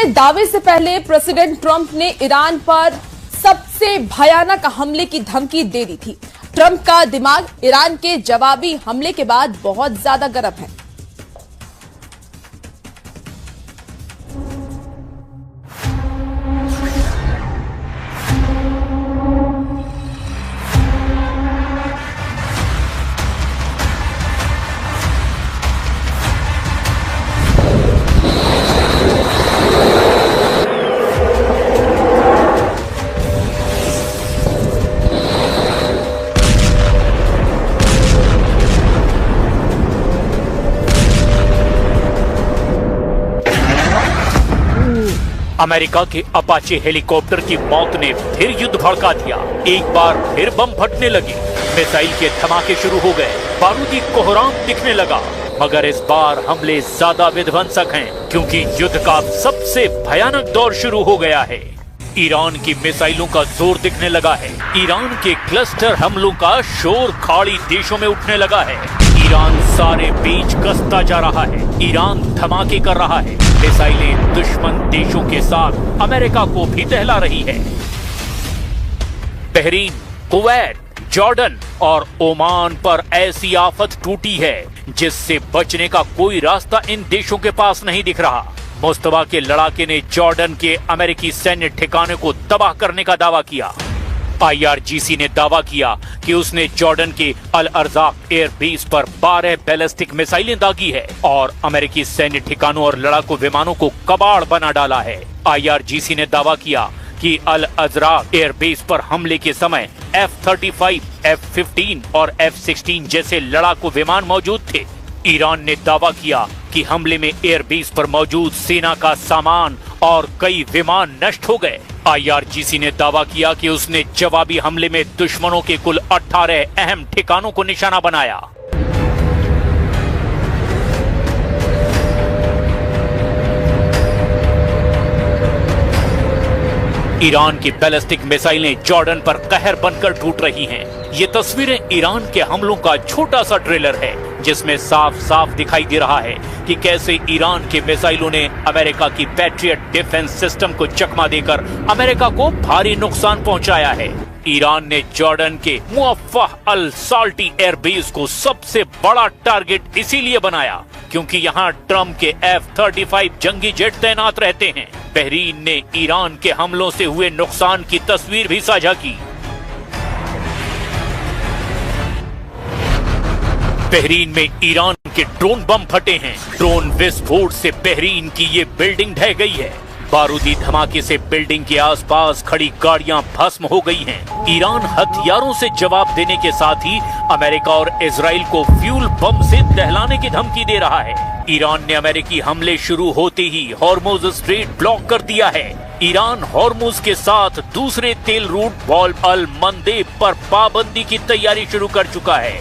अपने दावे से पहले प्रेसिडेंट ट्रंप ने ईरान पर सबसे भयानक हमले की धमकी दे दी थी। ट्रंप का दिमाग ईरान के जवाबी हमले के बाद बहुत ज्यादा गर्म है। अमेरिका के अपाचे हेलीकॉप्टर की मौत ने फिर युद्ध भड़का दिया। एक बार फिर बम फटने लगे, मिसाइल के धमाके शुरू हो गए, बारूदी कोहराम दिखने लगा। मगर इस बार हमले ज्यादा विध्वंसक हैं, क्योंकि युद्ध का सबसे भयानक दौर शुरू हो गया है। ईरान की मिसाइलों का जोर दिखने लगा है। ईरान के क्लस्टर हमलों का शोर खाड़ी देशों में उठने लगा है। ईरान सारे बीच कसता जा रहा है। ईरान धमाके कर रहा है। मिसाइलें दुश्मन देशों के साथ अमेरिका को भी दहला रही है। बहरीन, कुवैत, जॉर्डन और ओमान पर ऐसी आफत टूटी है जिससे बचने का कोई रास्ता इन देशों के पास नहीं दिख रहा। मुस्तफा के लड़ाके ने जॉर्डन के अमेरिकी सैन्य ठिकाने को तबाह करने का दावा किया। IRGC ने दावा किया कि उसने जॉर्डन के अल अर्जाक एयरबेस पर 12 बैलिस्टिक मिसाइलें दागी है और अमेरिकी सैन्य ठिकानों और लड़ाकू विमानों को कबाड़ बना डाला है। IRGC ने दावा किया कि अल अर्जाक एयरबेस पर हमले के समय F-35, F-15 और F-16 जैसे लड़ाकू विमान मौजूद थे। ईरान ने दावा किया कि हमले में एयरबेस पर मौजूद सेना का सामान और कई विमान नष्ट हो गए। IRGC ने दावा किया कि उसने जवाबी हमले में दुश्मनों के कुल 18 अहम ठिकानों को निशाना बनाया। ईरान की बैलिस्टिक मिसाइलें जॉर्डन पर कहर बनकर टूट रही हैं। ये तस्वीरें ईरान के हमलों का छोटा सा ट्रेलर है, जिसमें साफ साफ दिखाई दे रहा है कि कैसे ईरान के मिसाइलों ने अमेरिका की पैट्रियट डिफेंस सिस्टम को चकमा देकर अमेरिका को भारी नुकसान पहुंचाया है। ईरान ने जॉर्डन के मुअफ्फह अल साल्टी एयरबेस को सबसे बड़ा टारगेट इसीलिए बनाया क्योंकि यहाँ ट्रंप के F-35 जंगी जेट तैनात रहते हैं। बहरीन ने ईरान के हमलों से हुए नुकसान की तस्वीर भी साझा की। बहरीन में ईरान के ड्रोन बम फटे हैं। ड्रोन विस्फोट से बहरीन की ये बिल्डिंग ढह गई है। बारूदी धमाके से बिल्डिंग के आसपास खड़ी गाड़ियां भस्म हो गई हैं। ईरान हथियारों से जवाब देने के साथ ही अमेरिका और इजराइल को फ्यूल बम से दहलाने की धमकी दे रहा है। ईरान ने अमेरिकी हमले शुरू होते ही हॉर्मुज स्ट्रेट ब्लॉक कर दिया है। ईरान हॉर्मुज के साथ दूसरे तेल रूट बाब अल मंदेब पर पाबंदी की तैयारी शुरू कर चुका है।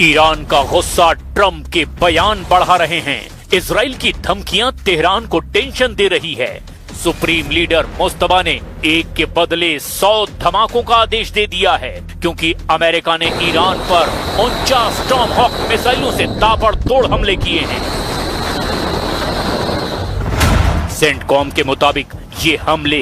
ईरान का गुस्सा ट्रंप के बयान बढ़ा रहे हैं। इजराइल की धमकियां तेहरान को टेंशन दे रही है। सुप्रीम लीडर मुस्तफा ने एक के बदले 100 धमाकों का आदेश दे दिया है क्योंकि अमेरिका ने ईरान पर 49 टॉमहॉक मिसाइलों से ताबड़तोड़ हमले किए हैं। सेंटकॉम के मुताबिक ये हमले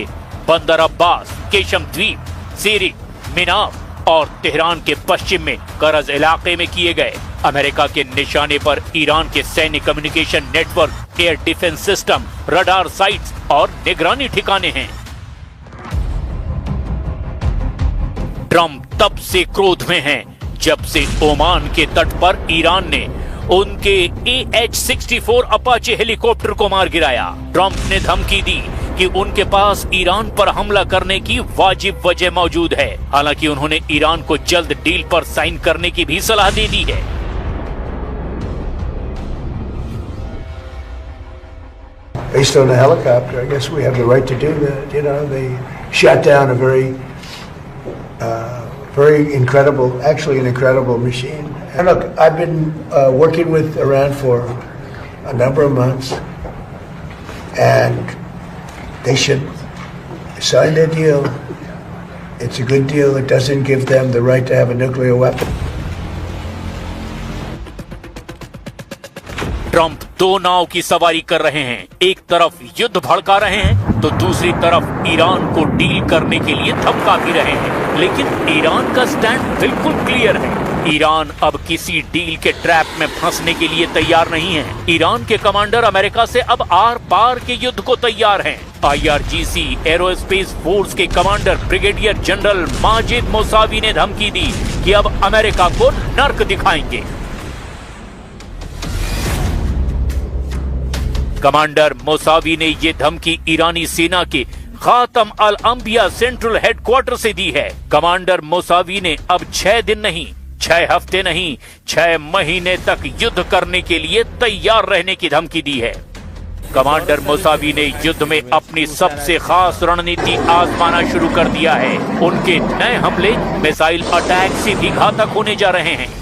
बंदर अब्बास, केशम द्वीप, सीरिक, मिनाफ और तेहरान के पश्चिम में करज इलाके में किए गए। अमेरिका के निशाने पर ईरान के सैन्य communication network, air defence system, radar sites और निगरानी ठिकाने हैं। ट्रंप तब से क्रोध में हैं जब से ओमान के तट पर ईरान ने उनके AH-64 अपाचे हेलीकॉप्टर को मार गिराया। ट्रंप ने धमकी दी कि उनके पास ईरान पर हमला करने की वाजिब वजह मौजूद है। हालांकि उन्होंने ईरान को जल्द डील पर साइन करने की भी सलाह दे दी है। Based on the helicopter, I guess we have the right to do that. You know, they shot down a very incredible, actually an incredible machine. And look, I've been working with Iran for a number of months, and they should sign their deal. It's a good deal. It doesn't give them the right to have a nuclear weapon. Trump दो नाव की सवारी कर रहे हैं। एक तरफ युद्ध भड़का रहे हैं तो दूसरी तरफ ईरान को डील करने के लिए धमका भी रहे हैं। लेकिन ईरान का स्टैंड बिल्कुल क्लियर है। ईरान अब किसी डील के ट्रैप में फंसने के लिए तैयार नहीं है। ईरान के कमांडर अमेरिका से अब आर पार के युद्ध को तैयार हैं। IRGC एरोस्पेस फोर्स के commander brigadier general Majid Mousavi ने धमकी दी कि अब अमेरिका को नर्क दिखाएंगे। कमांडर मोसावी ने ये धमकी ईरानी सेना के खातम अल अंबिया सेंट्रल हेडक्वार्टर से दी है। कमांडर मोसावी ने अब 6 दिन नहीं, 6 हफ्ते नहीं, 6 महीने तक युद्ध करने के लिए तैयार रहने की धमकी दी है। कमांडर मोसावी ने युद्ध में अपनी सबसे खास रणनीति आजमाना शुरू कर दिया है। उनके नए हमले मिसाइल अटैक से भी घातक होने जा रहे हैं।